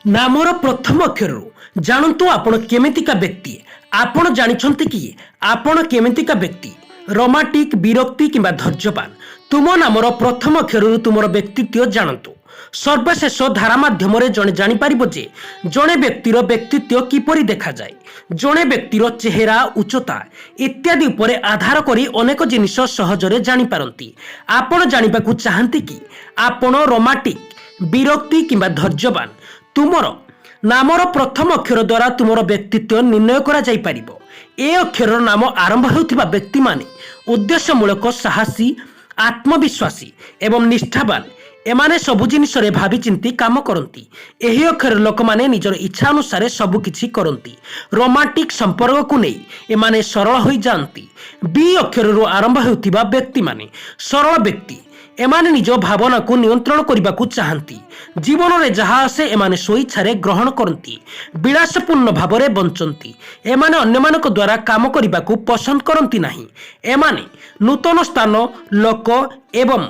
नामर प्रथम अक्षर जानतु आपण केमितिका व्यक्ति आपण जानिछंती कि आपण केमितिका व्यक्ति रोमांटिक विरक्ति किंबा धैर्यवान तुम नामर प्रथम अक्षर तुमर व्यक्तित्व जानतु सर्वशेष धारा माध्यम जड़े जापर जे जड़े व्यक्तिर व्यक्तित्व किपरि देखा जाए जड़े व्यक्तिर चेहरा उच्चता इत्यादि उपरे आधार करी अनेक जिनिष सहजरे जानिपारंती आपण जानिबाकु चाहंती कि आपण रोमांटिक विरक्ति किंबा धैर्यवान तुमर नामर प्रथम अक्षर द्वारा तुमर व्यक्तित्व निर्णय करा जाई परिबो। ए अक्षर नाम आरंभ होउथिबा व्यक्ति माने उद्देश्यमूलक साहसी आत्मविश्वासी एवं निष्ठावान एमाने सबु जिनिस रे भावी चिंती काम करती। एही अक्षर लोक माने निजर इच्छा अनुसार सबु किछि करती। रोमांटिक संपर्क को नहीं एमाने सरल होई जानती। बी अक्षर रो आरंभ होउथिबा व्यक्ति माने सरल व्यक्ति एमाने निज भावना को नियंत्रण करने को चाहती। जीवन में जहाँ आसे एमाने स्वेच्छारे ग्रहण करती। विलासपूर्ण भाव में बंचती। एमाने अन्यमानक द्वारा काम करने को पसंद करती नहीं। एमाने नूतन स्थान लोक एवं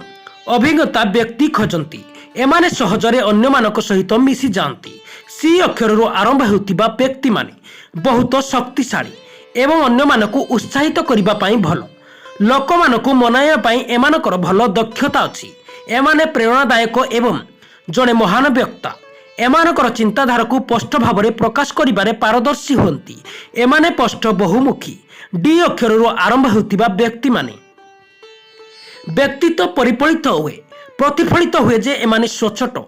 अभिज्ञता व्यक्ति खोजती। एमाने सहजरे अन्यमानक सहित मिसी जाती। सी अक्षर आरंभ होउथिबा व्यक्ति माने बहुत शक्तिशाली एवं अन्यमानक उत्साहित करबा पई भल लोक मानकु मनाइबा पई एमानकर भल दक्षता अछि। एमाने प्रेरणादायक एवं जड़े महान व्यक्ता एमानकर चिंताधारा को स्पष्ट भाव में प्रकाश करिबारे पारदर्शी होती। एमाने स्पष्ट बहुमुखी। डी अक्षर आरंभ होउथिबा व्यक्ति माने व्यक्तित्व परिफलित हुए प्रतिफलित हुए जे एमाने स्वच्छट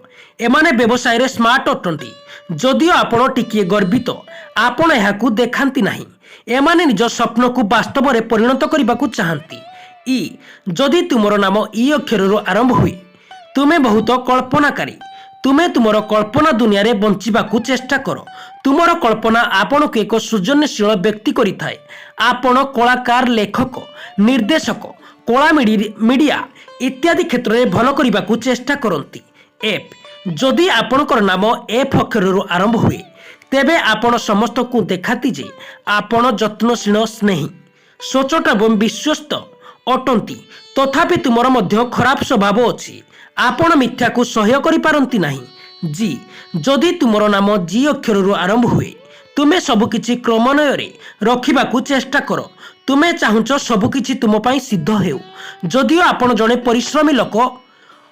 एमाने व्यवसाय रे स्मार्ट अटंती। जदियो आपण टिकिए गर्वित आपण एहाकु देखांती नहीं। एमाने निज स्वप्न को वास्तव में परिणत करने को चाहती। ई जदि तुमर नाम ई अक्षर आरंभ हुए तुमे बहुत कल्पनाकारी। तुमे तुमर कल्पना दुनिया रे बंचिबाकू चेष्टा कर। तुमर कल्पना आपण को एक सृजनशील व्यक्ति करिथाए। आपण कलाकार लेखक निर्देशक कला मीडिया इत्यादि क्षेत्र में भल करने चेष्टा करती। एफ जदि आपणकर नाम एफ अक्षर आरंभ हुए तेबे आपण समस्त को देखाती जे आपण जत्नशील स्नेही स्वच्छट एवं विश्वस्त अटंती। तथापि तुमर मध्य खराब स्वभाव अछि। आपण मिथ्या को सह्य करि पारंती नहीं। जी जदि तुमर नाम जी अक्षर आरंभ हुए तुमे सबकिछि क्रमन्वय रे रखिबाकू चेष्टा कर। तुमे चाहुच सबकिछि तुम पई सिद्ध हेउ। जदियो आपण जणे परिश्रमी लोक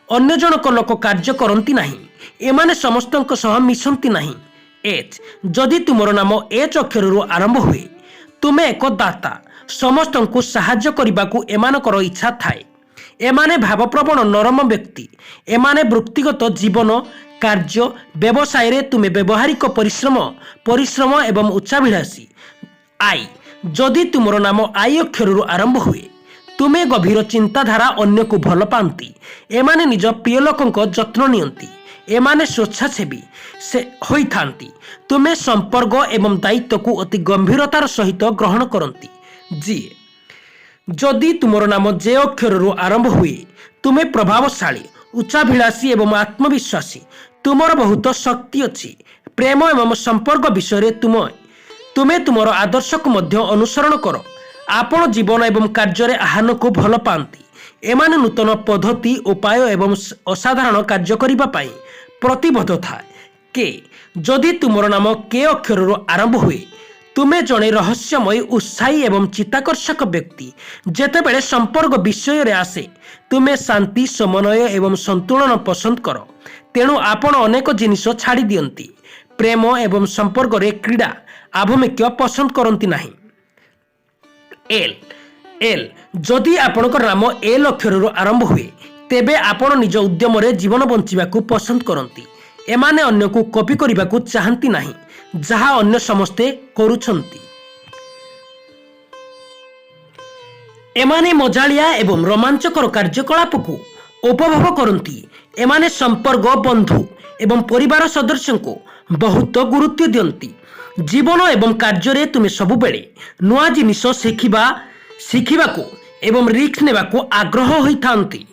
अन्य जनक लोक कार्य करंती नहीं। एमाने समस्तक सह मिसंती नहीं। एच जदि तुमर नाम एच अक्षर आरंभ हुए तुमे एक दाता समस्त को साहाय्य करने एमानकर इच्छा थाए। एमाने भावप्रवण नरम व्यक्ति। एमाने वृत्तिगत जीवन कार्य व्यवसाय रे तुमे व्यवहारिक परिश्रम एवं उच्चाभिलाषी। आई जदि तुमर नाम आई अक्षर आरंभ हुए तुमे गभीर चिंताधारा अन्य को भल पाती। एमाने निज प्रिय लोकंक जत्न नियंती। एमाने स्वेच्छासेवी से होई थांती। तुमे संपर्क एवं दायित्व को अति गंभीरतार सहित ग्रहण करती। जी जदि तुमर नाम जे अक्षर आरंभ हुए तुमे प्रभावशाली उच्चाभिलाषी एवं आत्मविश्वासी। तुमर बहुत शक्ति अच्छी। प्रेम एवं संपर्क विषय तुमे तुमर आदर्श को मध्य अनुसरण कर। आपण जीवन एवं कार्य आह्वान को भल पाती। एमाने नूतन पद्धति उपाय एवं असाधारण कार्य करिबा पई प्रतिबद्ध था। के जदि तुमर नाम के अक्षर आरंभ हुए तुमे जड़े रहस्यमय उत्साही एवं चित्ताकर्षक व्यक्ति। जेतेबेले संपर्क विषय रे आसे तुमे शांति समन्वय एवं संतुलन पसंद कर। तेणु आपण अनेक जिनिष छाड़ी दियंती। प्रेम एवं संपर्क रे क्रीड़ा आभिमुख्य पसंद करती नहीं। एल एल जदि आपणकर नाम एल अक्षर आरंभ हुए तेबे आपण निज उद्यम रे जीवन बंचिबाकू पसंद करती। एमाने अन्य को कॉपी करने को चाहती नहीं जहाँ अन्य समस्ते करुछंती। एमाने मजालिया एवं रोमांचकर कार्यकलाप को उपभोग करती। एमाने संपर्क बंधु एवं परिवार सदस्य को बहुत गुरुत्व दियंती। जीवन एवं कार्य रे तुमे सबु बेले नुआ जिनिष शिखिबा को एवं रिस्क नेबा को आग्रह होई थांती।